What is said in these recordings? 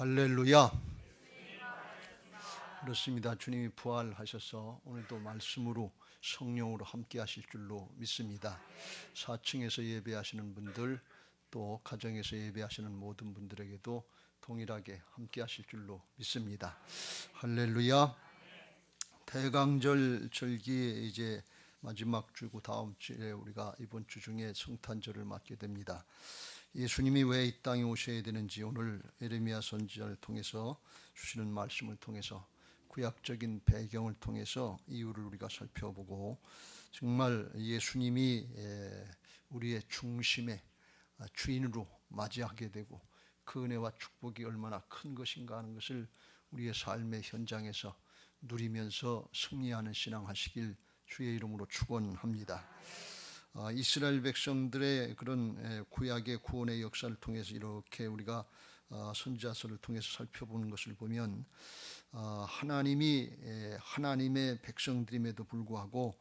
할렐루야. 그렇습니다. 주님이 부활하셔서 오늘도 말씀으로 성령으로 함께 하실 줄로 믿습니다. 4층에서 예배하시는 분들, 또 가정에서 예배하시는 모든 분들에게도 동일하게 함께 하실 줄로 믿습니다. 할렐루야. 대강절 절기에 이제 마지막 주고 다음 주에 우리가 이번 주 중에 성탄절을 맞게 됩니다. 예수님이 왜 이 땅에 오셔야 되는지 오늘 예레미야 선지자를 통해서 주시는 말씀을 통해서 구약적인 배경을 통해서 이유를 우리가 살펴보고, 정말 예수님이 우리의 중심의 주인으로 맞이하게 되고 그 은혜와 축복이 얼마나 큰 것인가 하는 것을 우리의 삶의 현장에서 누리면서 승리하는 신앙 하시길 주의 이름으로 축원합니다. 이스라엘 백성들의 그런 구약의 구원의 역사를 통해서 이렇게 우리가 선지자서를 통해서 살펴보는 것을 보면, 하나님이 하나님의 백성들임에도 불구하고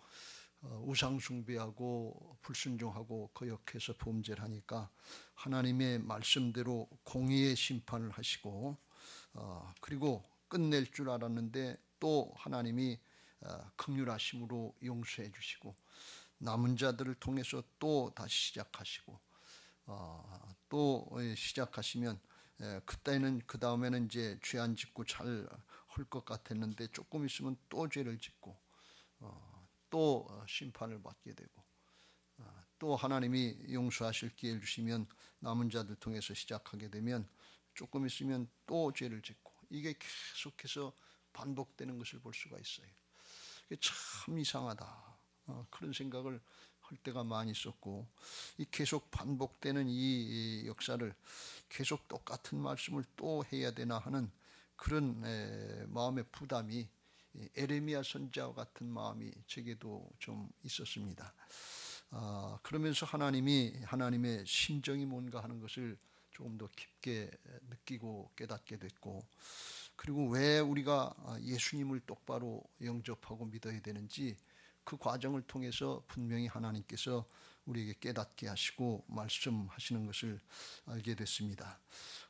우상 숭배하고 불순종하고 거역해서 범죄를 하니까 하나님의 말씀대로 공의의 심판을 하시고, 그리고 끝낼 줄 알았는데 또 하나님이 긍휼하심으로 용서해 주시고 남은 자들을 통해서 또 다시 시작하시고, 또 시작하시면 그때는 그 다음에는 이제 죄 안 짓고 잘 할 것 같았는데 조금 있으면 또 죄를 짓고 또 심판을 받게 되고, 또 하나님이 용서하실 기회를 주시면 남은 자들 통해서 시작하게 되면 조금 있으면 또 죄를 짓고, 이게 계속해서 반복되는 것을 볼 수가 있어요. 이게 참 이상하다, 그런 생각을 할 때가 많이 있었고, 이 계속 반복되는 이 역사를 계속 똑같은 말씀을 또 해야 되나 하는 그런 마음의 부담이, 에레미야 선지자와 같은 마음이 제게도 좀 있었습니다. 그러면서 하나님의 심정이 뭔가 하는 것을 조금 더 깊게 느끼고 깨닫게 됐고, 그리고 왜 우리가 예수님을 똑바로 영접하고 믿어야 되는지 그 과정을 통해서 분명히 하나님께서 우리에게 깨닫게 하시고 말씀하시는 것을 알게 됐습니다.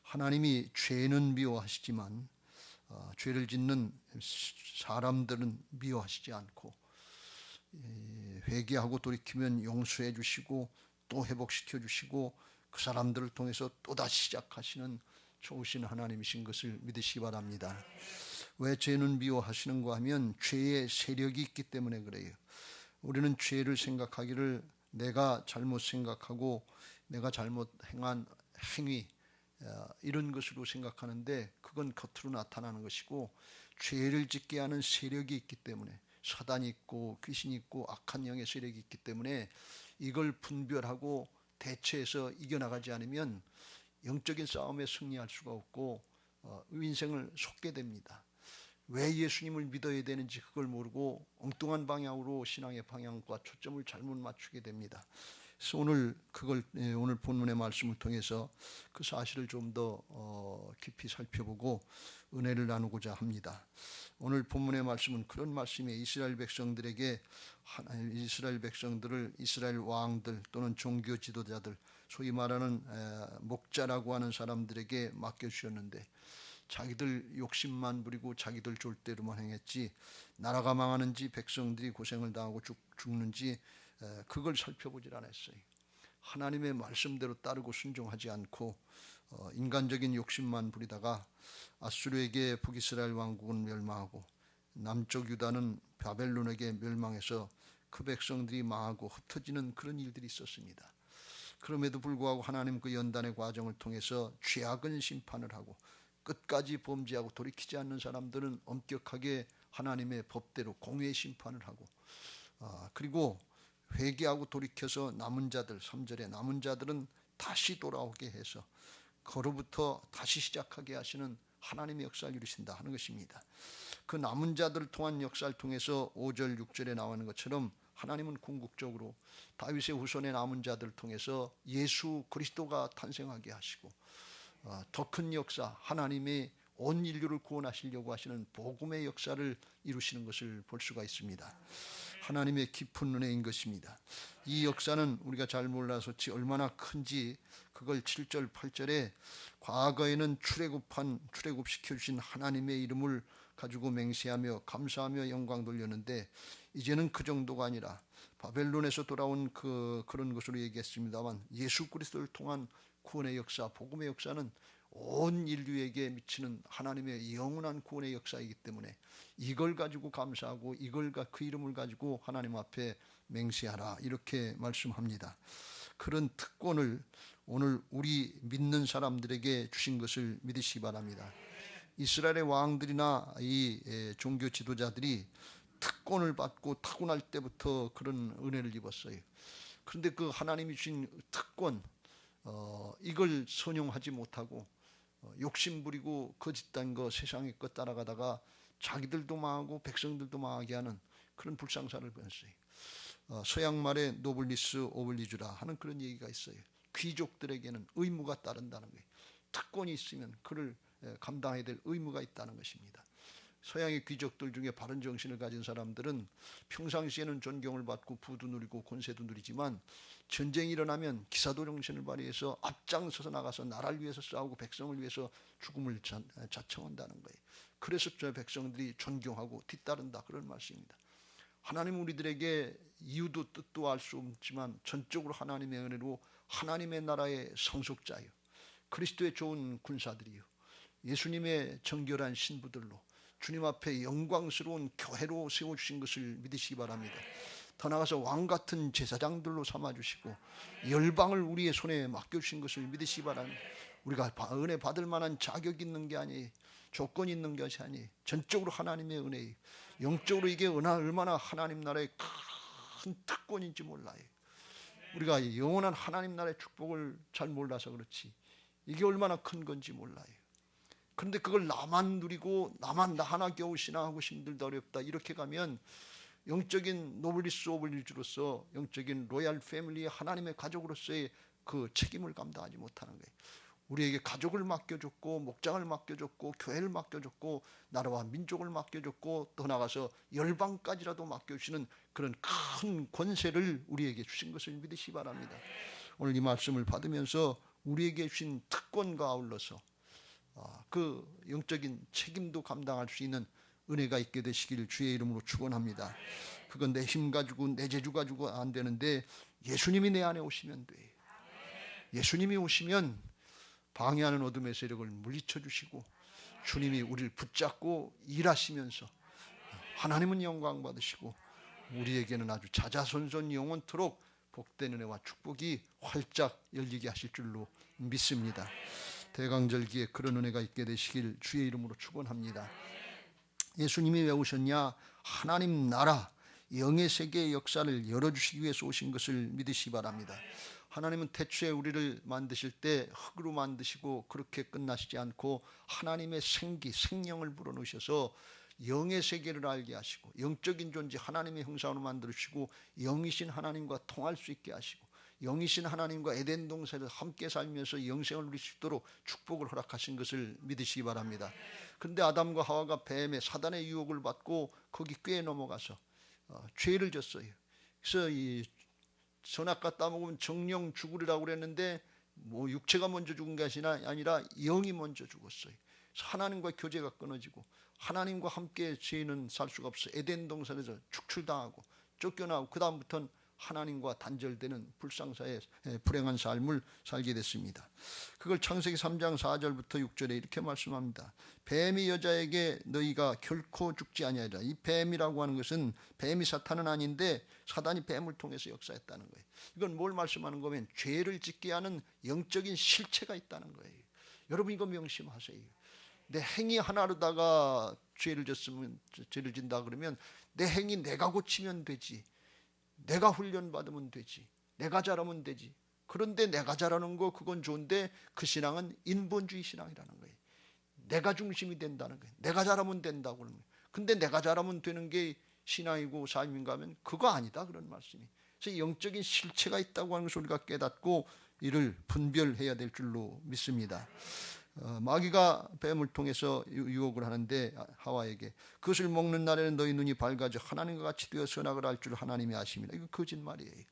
하나님이 죄는 미워하시지만 죄를 짓는 사람들은 미워하시지 않고, 회개하고 돌이키면 용서해 주시고 또 회복시켜 주시고 그 사람들을 통해서 또다시 시작하시는 좋으신 하나님이신 것을 믿으시기 바랍니다. 왜 죄는 미워하시는가 하면 죄의 세력이 있기 때문에 그래요. 우리는 죄를 생각하기를 내가 잘못 생각하고 내가 잘못 행한 행위, 이런 것으로 생각하는데 그건 겉으로 나타나는 것이고, 죄를 짓게 하는 세력이 있기 때문에, 사단이 있고 귀신이 있고 악한 영의 세력이 있기 때문에 이걸 분별하고 대처해서 이겨나가지 않으면 영적인 싸움에 승리할 수가 없고 인생을 속게 됩니다. 왜 예수님을 믿어야 되는지 그걸 모르고 엉뚱한 방향으로 신앙의 방향과 초점을 잘못 맞추게 됩니다. 그래서 오늘 본문의 말씀을 통해서 그 사실을 좀 더 깊이 살펴보고 은혜를 나누고자 합니다. 오늘 본문의 말씀은 그런 말씀이에요. 이스라엘 백성들을 이스라엘 왕들 또는 종교 지도자들, 소위 말하는 목자라고 하는 사람들에게 맡겨주셨는데, 자기들 욕심만 부리고 자기들 졸대로만 행했지 나라가 망하는지 백성들이 고생을 당하고 죽는지 그걸 살펴보질 않았어요. 하나님의 말씀대로 따르고 순종하지 않고 인간적인 욕심만 부리다가 아수르에게 북이스라엘 왕국은 멸망하고 남쪽 유다는 바벨론에게 멸망해서 그 백성들이 망하고 흩어지는 그런 일들이 있었습니다. 그럼에도 불구하고 하나님 그 연단의 과정을 통해서 죄악은 심판을 하고 끝까지 범죄하고 돌이키지 않는 사람들은 엄격하게 하나님의 법대로 공의의 심판을 하고, 그리고 회개하고 돌이켜서 남은 자들, 3절에 남은 자들은 다시 돌아오게 해서 그로부터 다시 시작하게 하시는 하나님의 역사를 이루신다 하는 것입니다. 그 남은 자들을 통한 역사를 통해서 5절 6절에 나오는 것처럼 하나님은 궁극적으로 다윗의 후손의 남은 자들을 통해서 예수 그리스도가 탄생하게 하시고 더 큰 역사, 하나님의 온 인류를 구원하시려고 하시는 복음의 역사를 이루시는 것을 볼 수가 있습니다. 하나님의 깊은 은혜인 것입니다. 이 역사는 우리가 잘 몰라서 얼마나 큰지 그걸 7절 8절에 과거에는 출애굽시켜 주신 하나님의 이름을 가지고 맹세하며 감사하며 영광 돌렸는데 이제는 그 정도가 아니라 바벨론에서 돌아온 그런 것으로 얘기했습니다만 예수 그리스도를 통한 구원의 역사, 복음의 역사는 온 인류에게 미치는 하나님의 영원한 구원의 역사이기 때문에 이걸 가지고 감사하고 그 이름을 가지고 하나님 앞에 맹세하라, 이렇게 말씀합니다. 그런 특권을 오늘 우리 믿는 사람들에게 주신 것을 믿으시기 바랍니다. 이스라엘의 왕들이나 이 종교 지도자들이 특권을 받고 타고날 때부터 그런 은혜를 입었어요. 그런데 그 하나님이 주신 특권, 이걸 선용하지 못하고 욕심부리고 거짓된 거, 세상의 것 따라가다가 자기들도 망하고 백성들도 망하게 하는 그런 불상사를 보냈어요. 서양 말에 노블리스 오블리주라 하는 그런 얘기가 있어요. 귀족들에게는 의무가 따른다는 거예요. 특권이 있으면 그를 감당해야 될 의무가 있다는 것입니다. 서양의 귀족들 중에 바른 정신을 가진 사람들은 평상시에는 존경을 받고 부도 누리고 권세도 누리지만 전쟁이 일어나면 기사도 정신을 발휘해서 앞장서서 나가서 나라를 위해서 싸우고 백성을 위해서 죽음을 자청한다는 거예요. 그래서 저 백성들이 존경하고 뒤따른다, 그런 말씀입니다. 하나님 우리들에게 이유도 뜻도 알 수 없지만 전적으로 하나님의 은혜로 하나님의 나라의 상속자요, 그리스도의 좋은 군사들이요, 예수님의 정결한 신부들로 주님 앞에 영광스러운 교회로 세워주신 것을 믿으시기 바랍니다. 더 나아가서 왕같은 제사장들로 삼아주시고 열방을 우리의 손에 맡겨주신 것을 믿으시기 바랍니다. 우리가 은혜 받을 만한 자격이 있는 게 아니, 조건이 있는 것이 아니, 전적으로 하나님의 은혜, 영적으로 이게 얼마나 하나님 나라의 큰 특권인지 몰라요. 우리가 영원한 하나님 나라의 축복을 잘 몰라서 그렇지 이게 얼마나 큰 건지 몰라요. 그런데 그걸 나만 누리고 나만 나 하나 겨우 신앙하고 힘들다, 어렵다, 이렇게 가면 영적인 노블리스 오블리주로서 영적인 로얄 패밀리의 하나님의 가족으로서의 그 책임을 감당하지 못하는 거예요. 우리에게 가족을 맡겨줬고 목장을 맡겨줬고 교회를 맡겨줬고 나라와 민족을 맡겨줬고 더 나아가서 열방까지라도 맡겨주시는 그런 큰 권세를 우리에게 주신 것을 믿으시기 바랍니다. 오늘 이 말씀을 받으면서 우리에게 주신 특권과 아울러서 그 영적인 책임도 감당할 수 있는 은혜가 있게 되시길 주의 이름으로 축원합니다. 그건 내 힘 가지고 내 재주 가지고 안 되는데 예수님이 내 안에 오시면 돼. 예수님이 오시면 방해하는 어둠의 세력을 물리쳐 주시고 주님이 우리를 붙잡고 일하시면서 하나님은 영광 받으시고 우리에게는 아주 자자손손 영원토록 복된 은혜와 축복이 활짝 열리게 하실 줄로 믿습니다. 대강절기에 그런 은혜가 있게 되시길 주의 이름으로 축원합니다. 예수님이 왜 오셨냐? 하나님 나라 영의 세계의 역사를 열어주시기 위해서 오신 것을 믿으시기 바랍니다. 하나님은 태초에 우리를 만드실 때 흙으로 만드시고 그렇게 끝나시지 않고 하나님의 생명을 불어넣으셔서 영의 세계를 알게 하시고 영적인 존재 하나님의 형상으로 만들으시고 영이신 하나님과 통할 수 있게 하시고 영이신 하나님과 에덴 동산에서 함께 살면서 영생을 누릴 수 있도록 축복을 허락하신 것을 믿으시기 바랍니다. 그런데 아담과 하와가 뱀의 사단의 유혹을 받고 거기 꾀에 넘어가서 죄를 졌어요. 그래서 이 선악과 따먹으면 정령 죽으리라고 그랬는데 육체가 먼저 죽은 것이 아니라 영이 먼저 죽었어요. 그래서 하나님과 교제가 끊어지고 하나님과 함께 죄인은 살 수가 없어 에덴 동산에서 축출당하고 쫓겨나고 그 다음부터는 하나님과 단절되는 불상사의 불행한 삶을 살게 됐습니다. 그걸 창세기 3장 4절부터 6절에 이렇게 말씀합니다. 뱀이 여자에게 너희가 결코 죽지 아니하리라. 이 뱀이라고 하는 것은 뱀이 사탄은 아닌데 사단이 뱀을 통해서 역사했다는 거예요. 이건 뭘 말씀하는 거면 죄를 짓게 하는 영적인 실체가 있다는 거예요. 여러분 이거 명심하세요. 내 행위 하나로다가 죄를 진다 그러면 내 행위 내가 고치면 되지, 내가 훈련받으면 되지, 내가 잘하면 되지. 그런데 내가 잘하는 거 그건 좋은데 그 신앙은 인본주의 신앙이라는 거예요. 내가 중심이 된다는 거예요. 내가 잘하면 된다고 그러는 거예요. 근데 내가 잘하면 되는 게 신앙이고 삶인가 하면 그거 아니다, 그런 말씀이. 그래서 영적인 실체가 있다고 하는 것을 우리가 깨닫고 이를 분별해야 될 줄로 믿습니다. 마귀가 뱀을 통해서 유혹을 하는데 하와에게 그것을 먹는 날에는 너희 눈이 밝아져 하나님과 같이 되어 선악을 알 줄 하나님이 아심이라. 이거 거짓말이에요.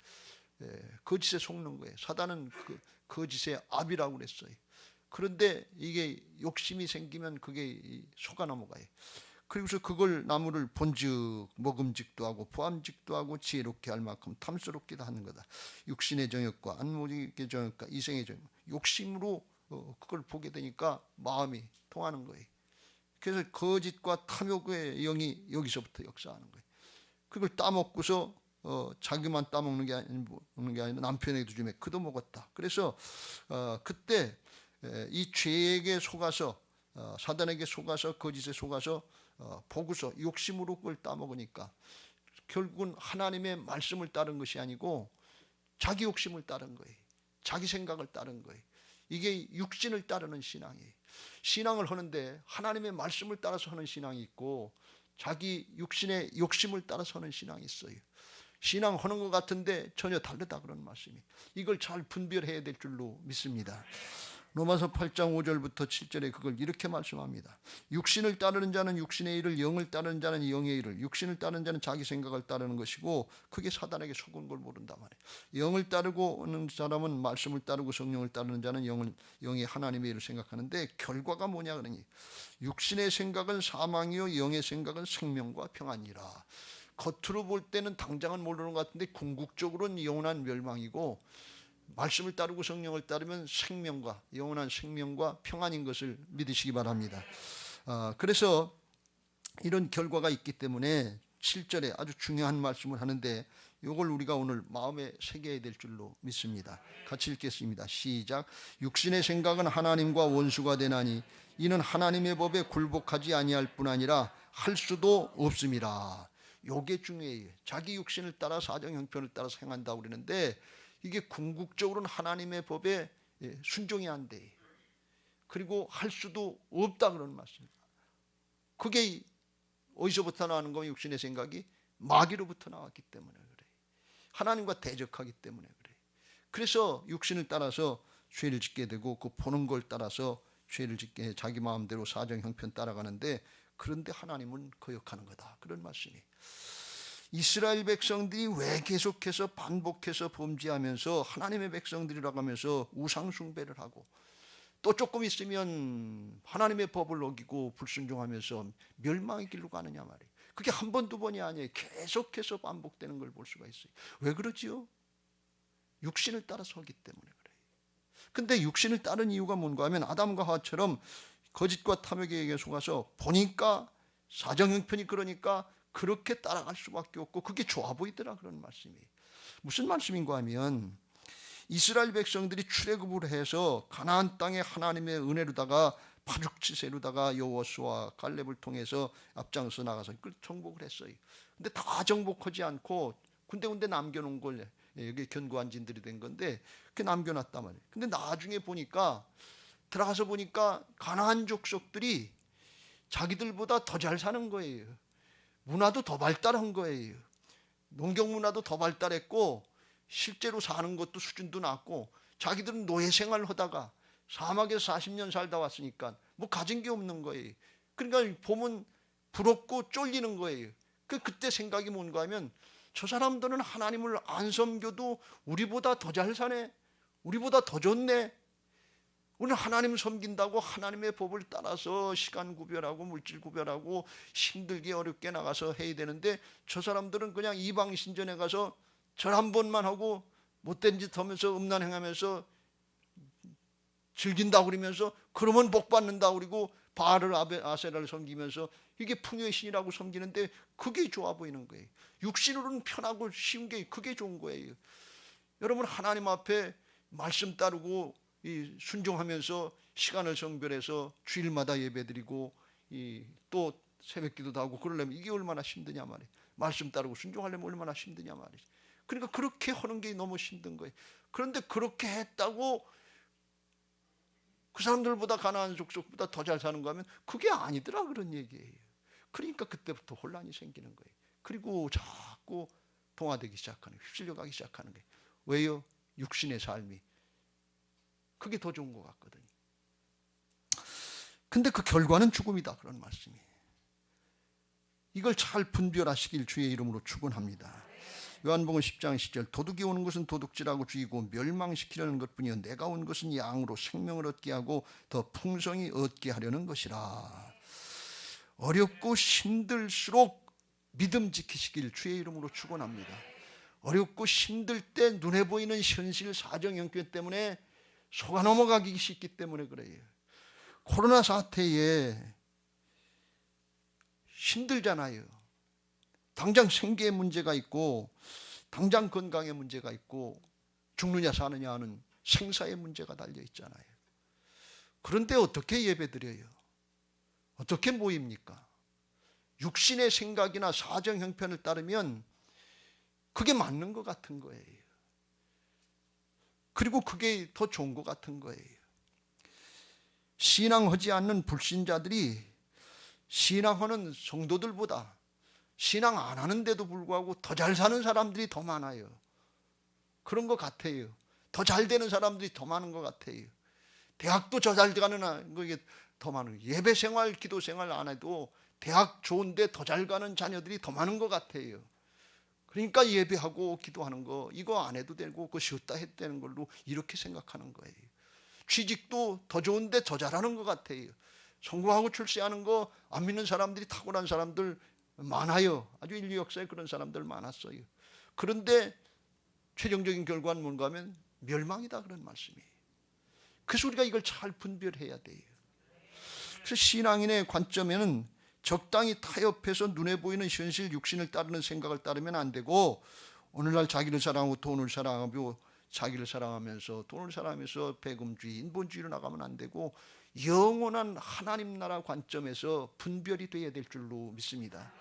거짓에 속는 거예요. 사단은 그 거짓의 압이라고 그랬어요. 그런데 이게 욕심이 생기면 그게 속아 넘어가요. 그리고서 그걸 나무를 본즉 먹음직도 하고 보암직도 하고 지혜롭게 할 만큼 탐스럽기도 하는 거다. 육신의 정욕과 안목의 정욕과 이생의 정욕, 욕심으로 그걸 보게 되니까 마음이 통하는 거예요. 그래서 거짓과 탐욕의 영이 여기서부터 역사하는 거예요. 그걸 따먹고서 자기만 따먹는 게 아니라 남편에게도 주며 그도 먹었다. 그래서 그때 이 죄에게 속아서 사단에게 속아서 거짓에 속아서 보고서 욕심으로 그걸 따먹으니까 결국은 하나님의 말씀을 따른 것이 아니고 자기 욕심을 따른 거예요. 자기 생각을 따른 거예요. 이게 육신을 따르는 신앙이에요. 신앙을 하는데 하나님의 말씀을 따라서 하는 신앙이 있고 자기 육신의 욕심을 따라서 하는 신앙이 있어요. 신앙하는 것 같은데 전혀 다르다 그런 말씀이. 이걸 잘 분별해야 될 줄로 믿습니다. 로마서 8장 5절부터 7절에 그걸 이렇게 말씀합니다. 육신을 따르는 자는 육신의 일을, 영을 따르는 자는 영의 일을, 육신을 따르는 자는 자기 생각을 따르는 것이고 그게 사단에게 속은 걸 모른단 말이에요. 영을 따르고 오는 사람은 말씀을 따르고 성령을 따르는 자는 영의 하나님의 일을 생각하는데 결과가 뭐냐 그러니 육신의 생각은 사망이요 영의 생각은 생명과 평안이라. 겉으로 볼 때는 당장은 모르는 것 같은데 궁극적으로는 영원한 멸망이고 말씀을 따르고 성령을 따르면 생명과 영원한 생명과 평안인 것을 믿으시기 바랍니다. 그래서 이런 결과가 있기 때문에 7절에 아주 중요한 말씀을 하는데 이걸 우리가 오늘 마음에 새겨야 될 줄로 믿습니다. 같이 읽겠습니다. 시작. 육신의 생각은 하나님과 원수가 되나니 이는 하나님의 법에 굴복하지 아니할 뿐 아니라 할 수도 없음이라. 요게 중요해요. 자기 육신을 따라 사정 형편을 따라서 행한다고 그러는데 이게 궁극적으로는 하나님의 법에 순종이 안 돼. 그리고 할 수도 없다 그런 말씀입니다. 그게 어디서부터 나오는 거예요? 육신의 생각이 마귀로부터 나왔기 때문에 그래. 하나님과 대적하기 때문에 그래. 그래서 육신을 따라서 죄를 짓게 되고 그 보는 걸 따라서 죄를 짓게 자기 마음대로 사정 형편 따라가는데 그런데 하나님은 거역하는 거다. 그런 말씀이. 이스라엘 백성들이 왜 계속해서 반복해서 범죄하면서 하나님의 백성들이라고 하면서 우상 숭배를 하고 또 조금 있으면 하나님의 법을 어기고 불순종하면서 멸망의 길로 가느냐 말이에요. 그게 한 번, 두 번이 아니에요. 계속해서 반복되는 걸 볼 수가 있어요. 왜 그러지요? 육신을 따라서 하기 때문에 그래요. 근데 육신을 따른 이유가 뭔가 하면 아담과 하와처럼 거짓과 탐욕에 속아서 보니까 사정 형편이 그러니까 그렇게 따라갈 수밖에 없고 그게 좋아 보이더라 그런 말씀이에요. 무슨 말씀인가 하면 이스라엘 백성들이 출애굽을 해서 가나안 땅에 하나님의 은혜로다가 파죽지세로다가 여호수아와 갈렙을 통해서 앞장서 나가서 그걸 정복을 했어요. 근데 다 정복하지 않고 군데군데 남겨놓은 걸 여기 견고한 진들이 된 건데 그렇게 남겨놨단 말이에요. 근데 나중에 보니까 들어가서 보니까 가나안 족속들이 자기들보다 더 잘 사는 거예요. 문화도 더 발달한 거예요. 농경 문화도 더 발달했고 실제로 사는 것도 수준도 낮고 자기들은 노예 생활을 하다가 사막에서 40년 살다 왔으니까 뭐 가진 게 없는 거예요. 그러니까 보면 부럽고 쫄리는 거예요. 그때 생각이 뭔가 하면 저 사람들은 하나님을 안 섬겨도 우리보다 더 잘 사네. 우리보다 더 좋네. 우리는 하나님 섬긴다고 하나님의 법을 따라서 시간 구별하고 물질 구별하고 힘들게 어렵게 나가서 해야 되는데 저 사람들은 그냥 이방 신전에 가서 절 한 번만 하고 못된 짓 하면서 음란 행하면서 즐긴다고 그러면서 그러면 복 받는다고 그러고 바알을 아세라를 섬기면서 이게 풍요의 신이라고 섬기는데 그게 좋아 보이는 거예요. 육신으로는 편하고 쉬운 게 그게 좋은 거예요. 여러분 하나님 앞에 말씀 따르고 순종하면서 시간을 성별해서 주일마다 예배드리고 또 새벽기도도 하고 그러려면 이게 얼마나 힘드냐 말이에요. 말씀 따르고 순종하려면 얼마나 힘드냐 말이에요. 그러니까 그렇게 하는 게 너무 힘든 거예요. 그런데 그렇게 했다고 그 사람들보다 가나안 족속보다 더 잘 사는 거 하면 그게 아니더라 그런 얘기예요. 그러니까 그때부터 혼란이 생기는 거예요. 그리고 자꾸 동화되기 시작하는 거예요. 휩쓸려 가기 시작하는 거예요. 왜요? 육신의 삶이 그게 더 좋은 것 같거든요. 근데 그 결과는 죽음이다, 그런 말씀이. 이걸 잘 분별하시길 주의 이름으로 축원합니다. 요한복음 10장 10절, 도둑이 오는 것은 도둑질하고 죽이고 멸망시키려는 것뿐이요 내가 온 것은 양으로 생명을 얻게 하고 더 풍성히 얻게 하려는 것이라. 어렵고 힘들수록 믿음 지키시길 주의 이름으로 축원합니다. 어렵고 힘들 때 눈에 보이는 현실 사정 형편 때문에 속아 넘어가기 쉽기 때문에 그래요. 코로나 사태에 힘들잖아요. 당장 생계에 문제가 있고 당장 건강에 문제가 있고 죽느냐 사느냐 하는 생사의 문제가 달려 있잖아요. 그런데 어떻게 예배드려요? 어떻게 모입니까? 육신의 생각이나 사정 형편을 따르면 그게 맞는 것 같은 거예요. 그리고 그게 더 좋은 것 같은 거예요. 신앙하지 않는 불신자들이 신앙하는 성도들보다 신앙 안 하는데도 불구하고 더 잘 사는 사람들이 더 많아요. 그런 것 같아요. 더 잘 되는 사람들이 더 많은 것 같아요. 대학도 더 잘 가는 게 더 많은, 예배 생활, 기도 생활 안 해도 대학 좋은데 더 잘 가는 자녀들이 더 많은 것 같아요. 그러니까 예배하고 기도하는 거 이거 안 해도 되고 그거 쉬었다 해도 되는 걸로 이렇게 생각하는 거예요. 취직도 더 좋은데 더 잘하는 것 같아요. 성공하고 출세하는 거 안 믿는 사람들이 탁월한 사람들 많아요. 아주 인류 역사에 그런 사람들 많았어요. 그런데 최종적인 결과는 뭔가 하면 멸망이다, 그런 말씀이에요. 그래서 우리가 이걸 잘 분별해야 돼요. 그래서 신앙인의 관점에는 적당히 타협해서 눈에 보이는 현실 육신을 따르는 생각을 따르면 안 되고, 오늘날 자기를 사랑하고 돈을 사랑하고 자기를 사랑하면서 돈을 사랑하면서 배금주의, 인본주의로 나가면 안 되고 영원한 하나님 나라 관점에서 분별이 돼야 될 줄로 믿습니다.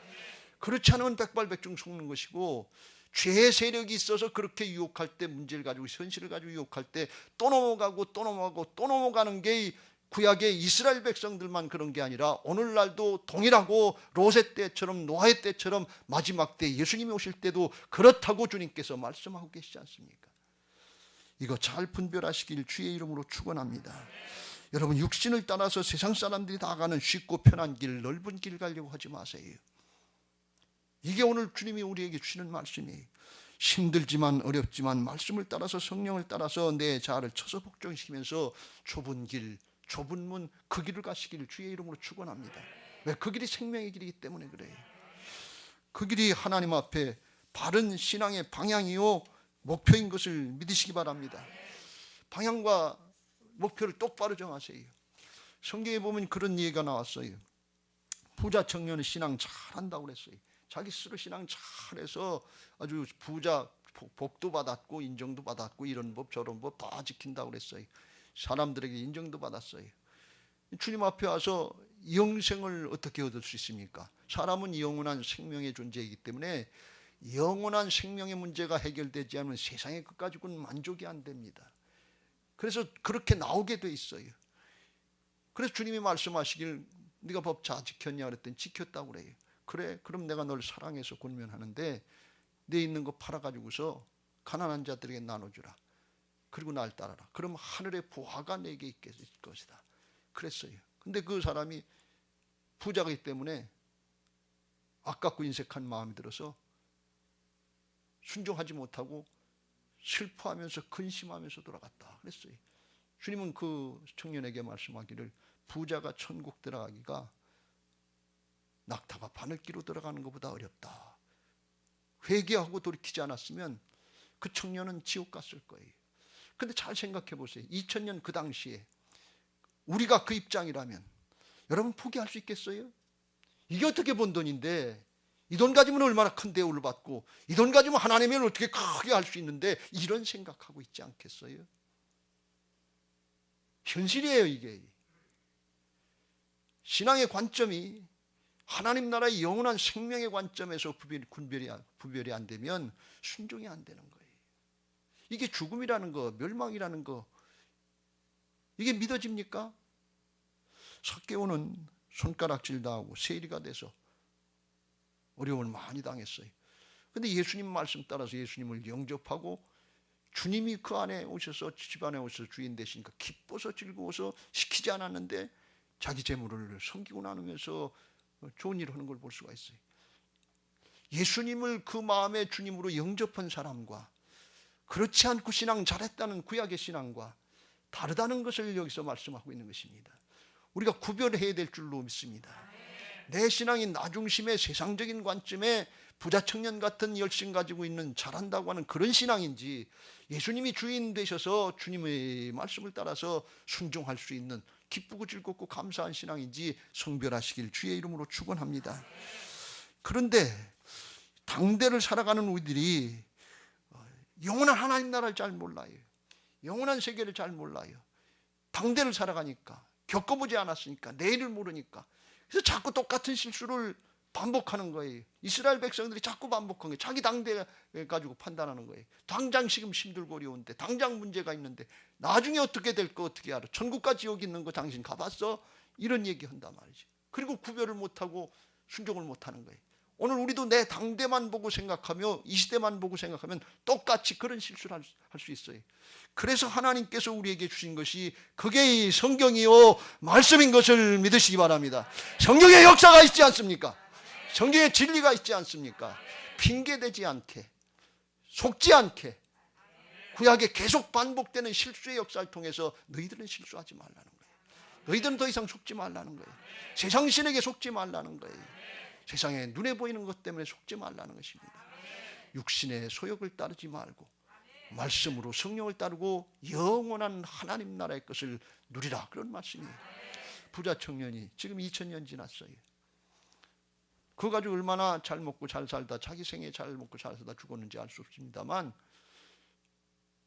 그렇지 않으면 백발백중 속는 것이고, 죄의 세력이 있어서 그렇게 유혹할 때, 문제를 가지고 현실을 가지고 유혹할 때 또 넘어가고 또 넘어가고 또 넘어가는 게 구약의 이스라엘 백성들만 그런 게 아니라 오늘날도 동일하고 롯의 때처럼 노아의 때처럼 마지막 때 예수님이 오실 때도 그렇다고 주님께서 말씀하고 계시지 않습니까? 이거 잘 분별하시길 주의 이름으로 축원합니다. 여러분, 육신을 따라서 세상 사람들이 다 가는 쉽고 편한 길, 넓은 길 가려고 하지 마세요. 이게 오늘 주님이 우리에게 주시는 말씀이에요. 힘들지만 어렵지만 말씀을 따라서, 성령을 따라서 내 자아를 쳐서 복종시키면서 좁은 길, 좁은 문, 그 길을 가시기를 주의 이름으로 축원합니다. 왜? 그 길이 생명의 길이기 때문에 그래요. 그 길이 하나님 앞에 바른 신앙의 방향이요 목표인 것을 믿으시기 바랍니다. 방향과 목표를 똑바로 정하세요. 성경에 보면 그런 얘기가 나왔어요. 부자 청년은 신앙 잘한다고 그랬어요. 자기 스스로 신앙 잘해서 아주 부자, 복도 받았고 인정도 받았고 이런 법 저런 법 다 지킨다고 그랬어요. 사람들에게 인정도 받았어요. 주님 앞에 와서 영생을 어떻게 얻을 수 있습니까? 사람은 영원한 생명의 존재이기 때문에 영원한 생명의 문제가 해결되지 않으면 세상의 것 가지고는 만족이 안 됩니다. 그래서 그렇게 나오게 돼 있어요. 그래서 주님이 말씀하시길 네가 법 잘 지켰냐 그랬더니 지켰다고 그래요. 그래, 그럼 내가 널 사랑해서 권면하는데 내 있는 거 팔아가지고서 가난한 자들에게 나눠주라. 그리고 날 따라라. 그럼 하늘의 보화가 내게 있을 것이다. 그랬어요. 근데 그 사람이 부자이기 때문에 아깝고 인색한 마음이 들어서 순종하지 못하고 슬퍼하면서 근심하면서 돌아갔다 그랬어요. 주님은 그 청년에게 말씀하기를 부자가 천국 들어가기가 낙타가 바늘기로 들어가는 것보다 어렵다. 회개하고 돌이키지 않았으면 그 청년은 지옥 갔을 거예요. 근데 잘 생각해 보세요. 2000년 그 당시에 우리가 그 입장이라면 여러분 포기할 수 있겠어요? 이게 어떻게 번 돈인데, 이 돈 가지면 얼마나 큰 대우를 받고 이 돈 가지면 하나님을 어떻게 크게 할 수 있는데, 이런 생각하고 있지 않겠어요? 현실이에요. 이게 신앙의 관점이 하나님 나라의 영원한 생명의 관점에서 구별이 안 되면 순종이 안 되는 거예요. 이게 죽음이라는 거, 멸망이라는 거, 이게 믿어집니까? 삭개오는 손가락질 당하고 세리가 돼서 어려움을 많이 당했어요. 그런데 예수님 말씀 따라서 예수님을 영접하고 주님이 그 안에 오셔서, 집 안에 오셔서 주인 되시니까 기뻐서 즐거워서 시키지 않았는데 자기 재물을 섬기고 나누면서 좋은 일을 하는 걸 볼 수가 있어요. 예수님을 그 마음의 주님으로 영접한 사람과 그렇지 않고 신앙 잘했다는 구약의 신앙과 다르다는 것을 여기서 말씀하고 있는 것입니다. 우리가 구별해야 될 줄로 믿습니다. 내 신앙이 나중심의 세상적인 관점에 부자 청년 같은 열심 가지고 있는 잘한다고 하는 그런 신앙인지, 예수님이 주인 되셔서 주님의 말씀을 따라서 순종할 수 있는 기쁘고 즐겁고 감사한 신앙인지 성별하시길 주의 이름으로 축원합니다. 그런데 당대를 살아가는 우리들이 영원한 하나님 나라를 잘 몰라요. 영원한 세계를 잘 몰라요. 당대를 살아가니까, 겪어보지 않았으니까, 내일을 모르니까. 그래서 자꾸 똑같은 실수를 반복하는 거예요. 이스라엘 백성들이 자꾸 반복한 거예요. 자기 당대 가지고 판단하는 거예요. 당장 지금 힘들고 어려운데, 당장 문제가 있는데 나중에 어떻게 될 거 어떻게 알아? 천국과 지옥이 있는 거 당신 가봤어? 이런 얘기 한단 말이죠. 그리고 구별을 못하고 순종을 못하는 거예요. 오늘 우리도 내 당대만 보고 생각하며 이 시대만 보고 생각하면 똑같이 그런 실수를 할 수 있어요. 그래서 하나님께서 우리에게 주신 것이 그게 성경이요 말씀인 것을 믿으시기 바랍니다. 성경에 역사가 있지 않습니까? 성경에 진리가 있지 않습니까? 핑계대지 않게, 속지 않게, 구약에 계속 반복되는 실수의 역사를 통해서 너희들은 실수하지 말라는 거예요. 너희들은 더 이상 속지 말라는 거예요. 세상 신에게 속지 말라는 거예요. 세상에 눈에 보이는 것 때문에 속지 말라는 것입니다. 육신의 소욕을 따르지 말고 말씀으로 성령을 따르고 영원한 하나님 나라의 것을 누리라, 그런 말씀이에요. 부자 청년이 지금 2000년 지났어요. 그거 가지고 얼마나 잘 먹고 잘 살다, 자기 생에 잘 먹고 잘 살다 죽었는지 알 수 없습니다만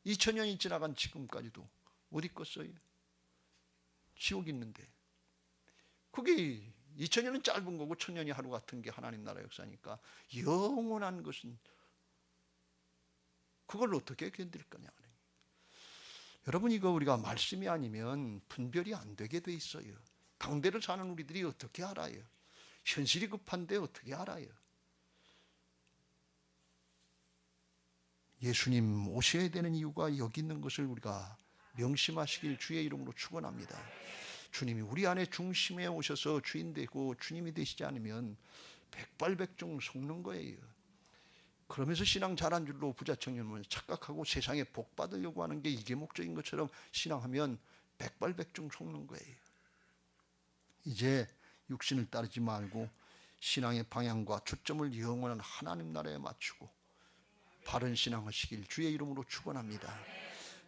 2000년이 지나간 지금까지도 어디 껐어요? 지옥 있는데. 그게 2000년은 짧은 거고 1000년이 하루 같은 게 하나님 나라 역사니까 영원한 것은 그걸 어떻게 견딜 거냐. 여러분, 이거 우리가 말씀이 아니면 분별이 안 되게 돼 있어요. 당대를 사는 우리들이 어떻게 알아요? 현실이 급한데 어떻게 알아요? 예수님 오셔야 되는 이유가 여기 있는 것을 우리가 명심하시길 주의 이름으로 축원합니다. 주님이 우리 안에 중심에 오셔서 주인 되고 주님이 되시지 않으면 백발백중 속는 거예요. 그러면서 신앙 잘한 줄로 부자 청년은 착각하고 세상에 복 받으려고 하는 게 이게 목적인 것처럼 신앙하면 백발백중 속는 거예요. 이제 육신을 따르지 말고 신앙의 방향과 초점을 영원한 하나님 나라에 맞추고 바른 신앙하시길 주의 이름으로 축원합니다.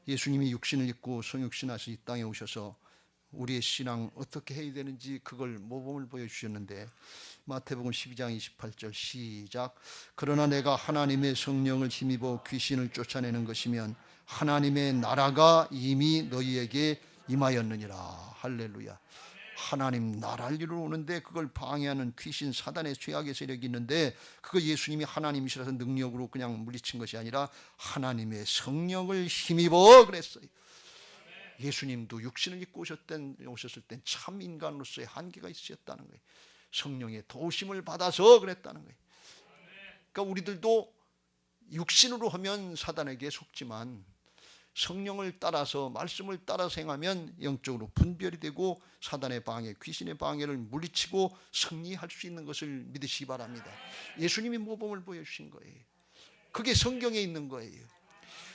예수님이 육신을 입고 성육신하셔서 이 땅에 오셔서 우리의 신앙 어떻게 해야 되는지 그걸 모범을 보여주셨는데, 마태복음 12장 28절 시작. 그러나 내가 하나님의 성령을 힘입어 귀신을 쫓아내는 것이면 하나님의 나라가 이미 너희에게 임하였느니라. 할렐루야. 하나님 나라를 이루러 오는데 그걸 방해하는 귀신, 사단의 죄악의 세력이 있는데 그거 예수님이 하나님이시라서 능력으로 그냥 물리친 것이 아니라 하나님의 성령을 힘입어 그랬어요. 예수님도 육신을 입고 오셨을 땐 참 인간으로서의 한계가 있으셨다는 거예요. 성령의 도우심을 받아서 그랬다는 거예요. 그러니까 우리들도 육신으로 하면 사단에게 속지만 성령을 따라서, 말씀을 따라서 행하면 영적으로 분별이 되고 사단의 방해, 귀신의 방해를 물리치고 승리할 수 있는 것을 믿으시기 바랍니다. 예수님이 모범을 보여주신 거예요. 그게 성경에 있는 거예요.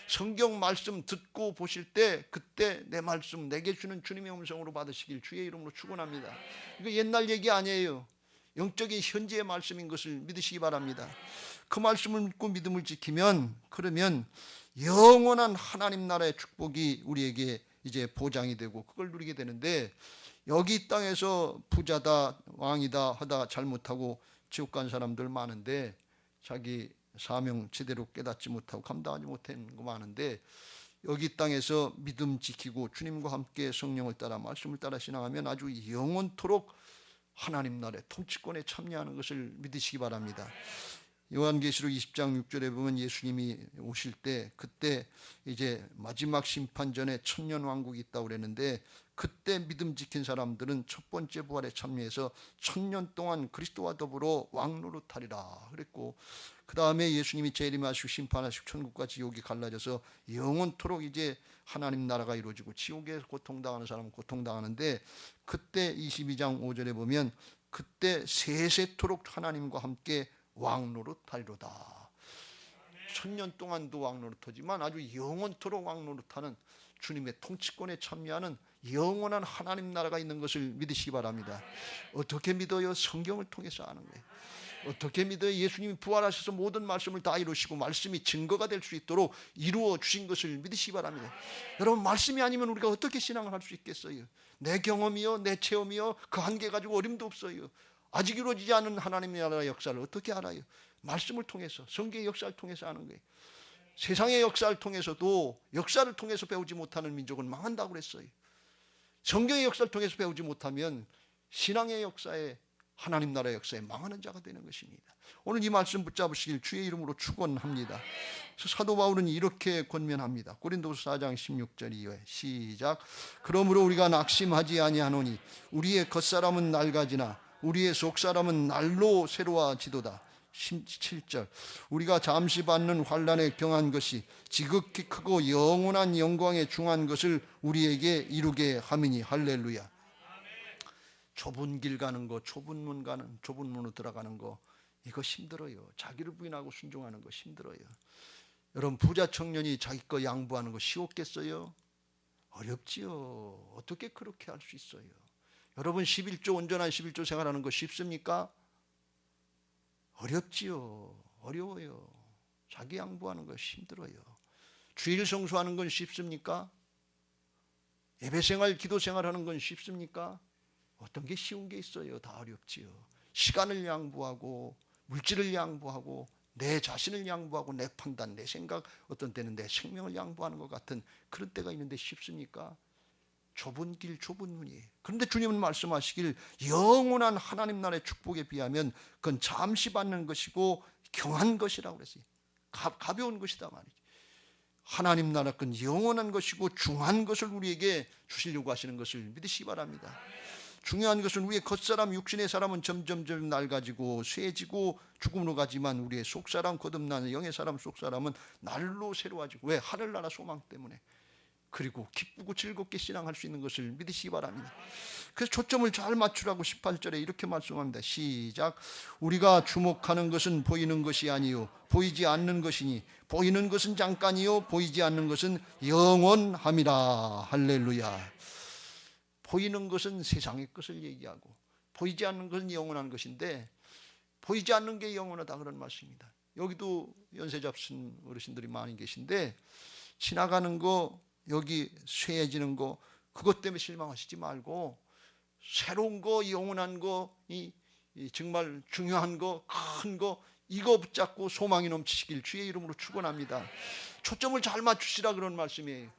성경 말씀 듣고 보실 때 그때 내 말씀 내게 주는 주님의 음성으로 받으시길 주의 이름으로 축원합니다. 이거 옛날 얘기 아니에요. 영적인 현재의 말씀인 것을 믿으시기 바랍니다. 그 말씀을 믿고 믿음을 지키면, 그러면 영원한 하나님 나라의 축복이 우리에게 이제 보장이 되고 그걸 누리게 되는데, 여기 땅에서 부자다 왕이다 하다 잘못하고 지옥 간 사람들 많은데 자기 사명 제대로 깨닫지 못하고 감당하지 못한 거 많은데, 여기 땅에서 믿음 지키고 주님과 함께 성령을 따라 말씀을 따라 신앙하면 아주 영원토록 하나님 나라의 통치권에 참여하는 것을 믿으시기 바랍니다. 요한계시록 20장 6절에 보면 예수님이 오실 때 그때 이제 마지막 심판 전에 천년 왕국이 있다고 그랬는데 그때 믿음 지킨 사람들은 첫 번째 부활에 참여해서 1000년 동안 그리스도와 더불어 왕노릇하리라 그랬고, 그 다음에 예수님이 재림하시고 심판하시고 천국과 지옥이 갈라져서 영원토록 이제 하나님 나라가 이루어지고 지옥에서 고통당하는 사람은 고통당하는데, 그때 22장 5절에 보면 그때 세세토록 하나님과 함께 왕노릇하리로다. 1000년 동안도 왕노릇하지만 아주 영원토록 왕노릇하는 주님의 통치권에 참여하는 영원한 하나님 나라가 있는 것을 믿으시기 바랍니다. 어떻게 믿어요? 성경을 통해서 아는 거예요. 어떻게 믿어요? 예수님이 부활하셔서 모든 말씀을 다 이루시고 말씀이 증거가 될 수 있도록 이루어 주신 것을 믿으시기 바랍니다. 여러분, 말씀이 아니면 우리가 어떻게 신앙을 할 수 있겠어요? 내 경험이요, 내 체험이요, 그 한계 가지고 어림도 없어요. 아직 이루어지지 않은 하나님의 나라의 역사를 어떻게 알아요? 말씀을 통해서, 성경의 역사를 통해서 아는 거예요. 세상의 역사를 통해서도 역사를 통해서 배우지 못하는 민족은 망한다고 그랬어요. 성경의 역사를 통해서 배우지 못하면 신앙의 역사에, 하나님 나라의 역사에 망하는 자가 되는 것입니다. 오늘 이 말씀 붙잡으시길 주의 이름으로 축원합니다. 사도 바울은 이렇게 권면합니다. 고린도서 4장 16절 이후에 시작. 그러므로 우리가 낙심하지 아니하노니 우리의 겉사람은 낡아지나 우리의 속사람은 날로 새로워지도다. 17절. 우리가 잠시 받는 환난에 경한 것이 지극히 크고 영원한 영광에 중한 것을 우리에게 이루게 함이니. 할렐루야. 좁은 길 가는 거, 좁은 문으로 들어가는 거, 이거 힘들어요. 자기를 부인하고 순종하는 거 힘들어요. 여러분, 부자 청년이 자기 거 양보하는 거 쉬웠겠어요? 어렵지요. 어떻게 그렇게 할 수 있어요? 여러분, 11조 온전한 11조 생활하는 거 쉽습니까? 어렵지요. 어려워요. 자기 양보하는 거 힘들어요. 주일 성수하는 건 쉽습니까? 예배생활, 기도생활하는 건 쉽습니까? 어떤 게 쉬운 게 있어요? 다 어렵지요. 시간을 양보하고 물질을 양보하고 내 자신을 양보하고 내 판단, 내 생각, 어떤 때는 내 생명을 양보하는 것 같은 그런 때가 있는데 쉽습니까? 좁은 길, 좁은 문이에요. 그런데 주님은 말씀하시길 영원한 하나님 나라의 축복에 비하면 그건 잠시 받는 것이고 경한 것이라고 그랬어요. 가벼운 것이다 말이죠. 하나님 나라 건 영원한 것이고 중한 것을 우리에게 주시려고 하시는 것을 믿으시기 바랍니다. 중요한 것은 우리의 겉사람, 육신의 사람은 점점점 낡아지고 쇠해지고 죽음으로 가지만 우리의 속사람, 거듭나는 영의 사람, 속사람은 날로 새로워지고. 왜? 하늘나라 소망 때문에. 그리고 기쁘고 즐겁게 신앙할 수 있는 것을 믿으시기 바랍니다. 그래서 초점을 잘 맞추라고 18절에 이렇게 말씀합니다. 시작. 우리가 주목하는 것은 보이는 것이 아니요 보이지 않는 것이니 보이는 것은 잠깐이요 보이지 않는 것은 영원함이라. 할렐루야. 보이는 것은 세상의 것을 얘기하고 보이지 않는 것은 영원한 것인데, 보이지 않는 게 영원하다 그런 말씀입니다. 여기도 연세 잡순 어르신들이 많이 계신데 지나가는 거, 여기 쇠해지는 거, 그것 때문에 실망하시지 말고 새로운 거, 영원한 거, 이 정말 중요한 거, 큰 거, 이거 붙잡고 소망이 넘치시길 주의 이름으로 축원합니다. 초점을 잘 맞추시라 그런 말씀이에요.